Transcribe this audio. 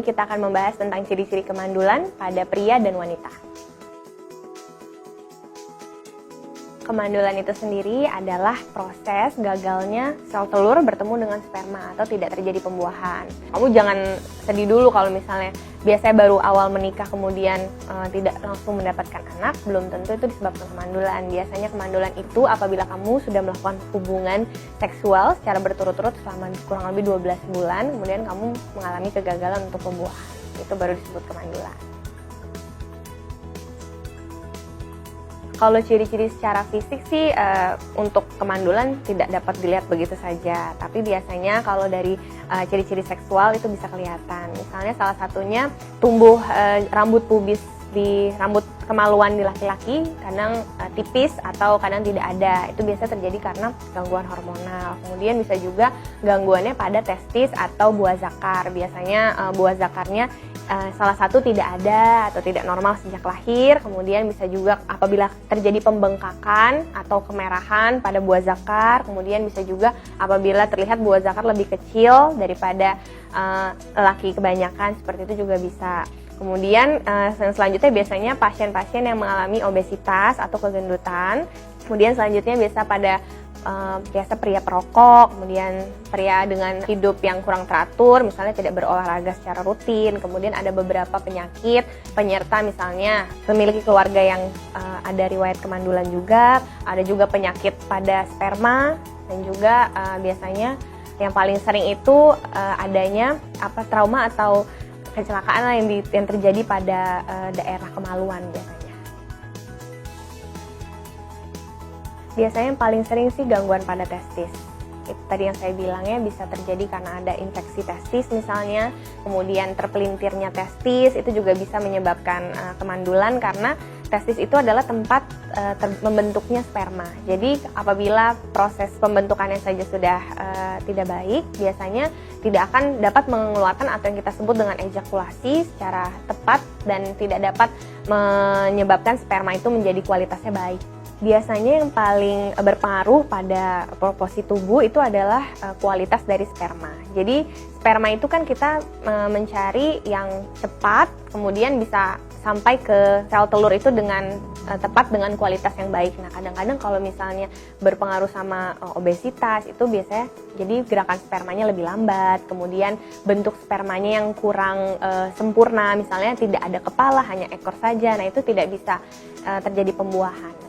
kita akan membahas tentang ciri-ciri kemandulan pada pria dan wanita. Kemandulan itu sendiri adalah proses gagalnya sel telur bertemu dengan sperma atau tidak terjadi pembuahan. Kamu jangan sedih dulu kalau misalnya biasanya baru awal menikah kemudian tidak langsung mendapatkan anak, belum tentu itu disebabkan kemandulan. Biasanya kemandulan itu apabila kamu sudah melakukan hubungan seksual secara berturut-turut selama kurang lebih 12 bulan, kemudian kamu mengalami kegagalan untuk pembuahan. Itu baru disebut kemandulan. Kalau ciri-ciri secara fisik sih untuk kemandulan tidak dapat dilihat begitu saja. Tapi biasanya kalau dari ciri-ciri seksual itu bisa kelihatan. Misalnya salah satunya tumbuh rambut pubis di rambut kemaluan di laki-laki, kadang tipis atau kadang tidak ada. Itu biasa terjadi karena gangguan hormonal. Kemudian bisa juga gangguannya pada testis atau buah zakar. Biasanya buah zakarnya salah satu tidak ada atau tidak normal sejak lahir. Kemudian bisa juga apabila terjadi pembengkakan atau kemerahan pada buah zakar. Kemudian bisa juga apabila terlihat buah zakar lebih kecil daripada lelaki kebanyakan, seperti itu juga bisa. Kemudian selanjutnya biasanya pasien-pasien yang mengalami obesitas atau kegendutan. Kemudian selanjutnya biasa pria perokok, kemudian pria dengan hidup yang kurang teratur, misalnya tidak berolahraga secara rutin. Kemudian ada beberapa penyakit penyerta, misalnya memiliki keluarga yang ada riwayat kemandulan juga. Ada juga penyakit pada sperma, dan juga biasanya yang paling sering itu adanya trauma atau kecelakaan yang terjadi pada daerah kemaluan biasanya. Biasanya yang paling sering sih gangguan pada testis. Itu tadi yang saya bilangnya bisa terjadi karena ada infeksi testis misalnya, kemudian terpelintirnya testis, itu juga bisa menyebabkan kemandulan karena testis itu adalah tempat membentuknya sperma. Jadi apabila proses pembentukannya saja sudah tidak baik, biasanya tidak akan dapat mengeluarkan atau yang kita sebut dengan ejakulasi secara tepat dan tidak dapat menyebabkan sperma itu menjadi kualitasnya baik. Biasanya yang paling berpengaruh pada proporsi tubuh itu adalah kualitas dari sperma. Jadi sperma itu kan kita mencari yang cepat, kemudian bisa sampai ke sel telur itu dengan tepat dengan kualitas yang baik. Nah, kadang-kadang kalau misalnya berpengaruh sama obesitas itu biasanya jadi gerakan spermanya lebih lambat, kemudian bentuk spermanya yang kurang sempurna, misalnya tidak ada kepala, hanya ekor saja. Nah, itu tidak bisa terjadi pembuahan.